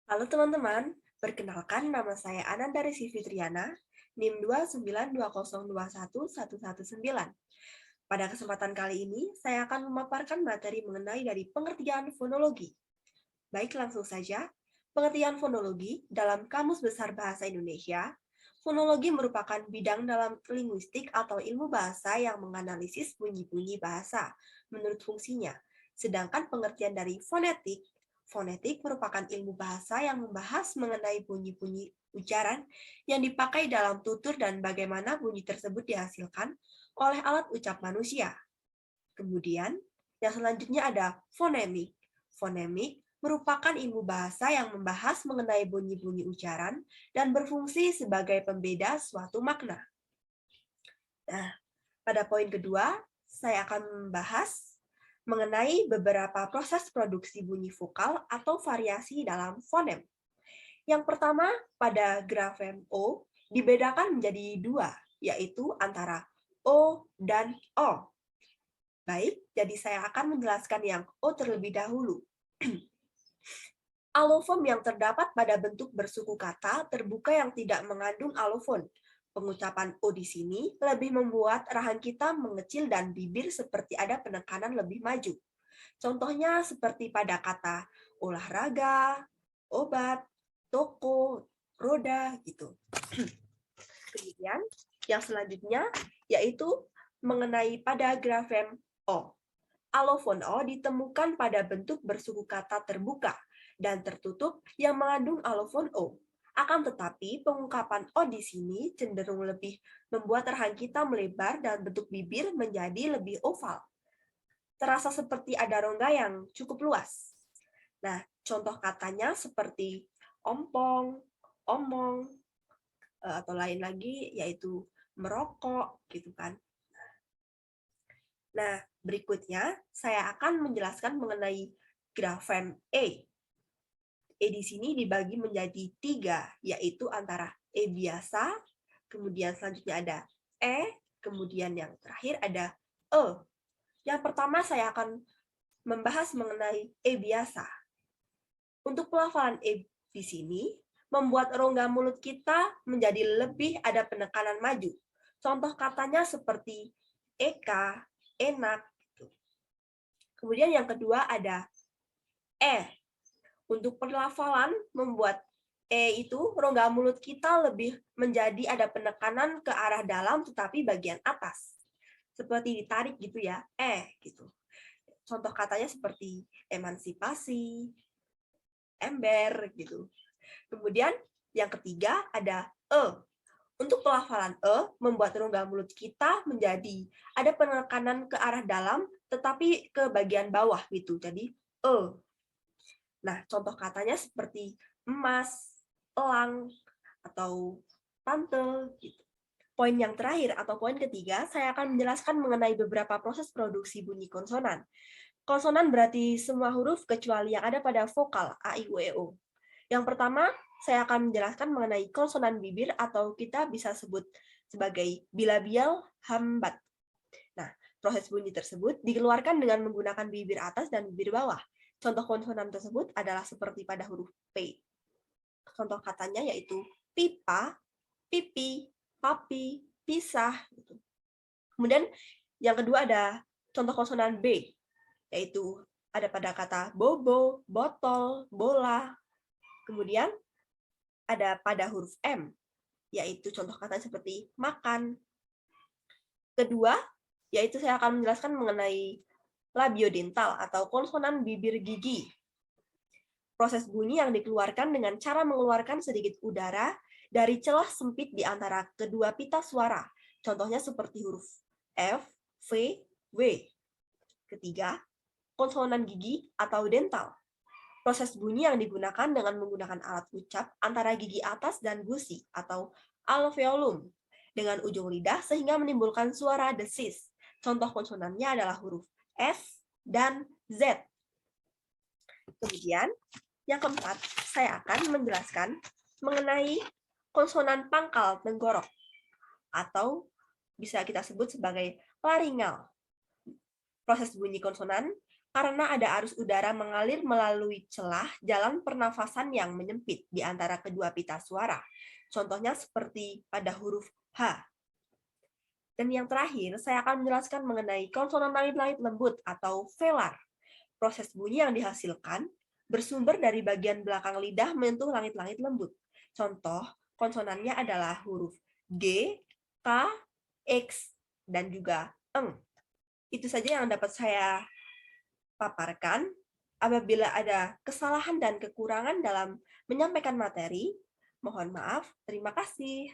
Halo teman-teman, perkenalkan nama saya Ananda Resi Fitriana, NIM 292021119. Pada kesempatan kali ini, saya akan memaparkan materi mengenai dari pengertian fonologi. Baik, langsung saja. Pengertian fonologi dalam Kamus Besar Bahasa Indonesia, fonologi merupakan bidang dalam linguistik atau ilmu bahasa yang menganalisis bunyi-bunyi bahasa menurut fungsinya. Sedangkan pengertian dari fonetik, fonetik merupakan ilmu bahasa yang membahas mengenai bunyi-bunyi ucaran yang dipakai dalam tutur dan bagaimana bunyi tersebut dihasilkan oleh alat ucap manusia. Kemudian, yang selanjutnya ada fonemik. Fonemik merupakan ilmu bahasa yang membahas mengenai bunyi-bunyi ucaran dan berfungsi sebagai pembeda suatu makna. Nah, pada poin kedua, saya akan membahas mengenai beberapa proses produksi bunyi vokal atau variasi dalam fonem. Yang pertama, pada grafem O dibedakan menjadi dua, yaitu antara O dan O. Baik, jadi saya akan menjelaskan yang O terlebih dahulu. Alofon yang terdapat pada bentuk bersuku kata terbuka yang tidak mengandung alofon. Pengucapan O di sini lebih membuat rahang kita mengecil dan bibir seperti ada penekanan lebih maju. Contohnya seperti pada kata olahraga, obat, toko, roda, gitu. Kemudian yang selanjutnya yaitu mengenai pada grafem O. Alofon O ditemukan pada bentuk bersuku kata terbuka dan tertutup yang mengandung alofon O. Akan tetapi, pengungkapan O di sini cenderung lebih membuat rahang kita melebar dan bentuk bibir menjadi lebih oval. Terasa seperti ada rongga yang cukup luas. Nah, contoh katanya seperti ompong, omong, atau lain lagi yaitu merokok, gitu kan. Nah, berikutnya saya akan menjelaskan mengenai grafem E. E di sini dibagi menjadi tiga, yaitu antara E biasa, kemudian selanjutnya ada E, kemudian yang terakhir ada E. Yang pertama saya akan membahas mengenai E biasa. Untuk pelafalan E di sini, membuat rongga mulut kita menjadi lebih ada penekanan maju. Contoh katanya seperti eka, enak. Kemudian yang kedua ada E. Untuk pelafalan membuat E itu rongga mulut kita lebih menjadi ada penekanan ke arah dalam tetapi bagian atas. Seperti ditarik gitu ya, gitu. Contoh katanya seperti emansipasi, ember gitu. Kemudian yang ketiga ada E. Untuk pelafalan E, membuat rongga mulut kita menjadi ada penekanan ke arah dalam tetapi ke bagian bawah gitu. Jadi E. Nah, contoh katanya seperti emas, elang, atau tante. Gitu. Poin yang terakhir atau poin ketiga, saya akan menjelaskan mengenai beberapa proses produksi bunyi konsonan. Konsonan berarti semua huruf kecuali yang ada pada vokal A, I, U, E, O. Yang pertama, saya akan menjelaskan mengenai konsonan bibir atau kita bisa sebut sebagai bilabial hambat. Nah, proses bunyi tersebut dikeluarkan dengan menggunakan bibir atas dan bibir bawah. Contoh konsonan tersebut adalah seperti pada huruf P. Contoh katanya yaitu pipa, pipi, papi, pisah. Kemudian yang kedua ada contoh konsonan B, yaitu ada pada kata bobo, botol, bola. Kemudian ada pada huruf M, yaitu contoh kata seperti makan. Kedua, yaitu saya akan menjelaskan mengenai labiodental atau konsonan bibir gigi. Proses bunyi yang dikeluarkan dengan cara mengeluarkan sedikit udara dari celah sempit di antara kedua pita suara. Contohnya seperti huruf F, V, W. Ketiga, konsonan gigi atau dental. Proses bunyi yang digunakan dengan menggunakan alat ucap antara gigi atas dan gusi atau alveolum dengan ujung lidah sehingga menimbulkan suara desis. Contoh konsonannya adalah huruf S dan Z. Kemudian, yang keempat, saya akan menjelaskan mengenai konsonan pangkal tenggorok atau bisa kita sebut sebagai laringal. Proses bunyi konsonan Karena ada arus udara mengalir melalui celah jalan pernafasan yang menyempit di antara kedua pita suara. Contohnya seperti pada huruf H. Dan yang terakhir, saya akan menjelaskan mengenai konsonan langit-langit lembut atau velar. Proses bunyi yang dihasilkan bersumber dari bagian belakang lidah menyentuh langit-langit lembut. Contoh, konsonannya adalah huruf G, K, X, dan juga eng. Itu saja yang dapat saya paparkan. Apabila ada kesalahan dan kekurangan dalam menyampaikan materi, mohon maaf. Terima kasih.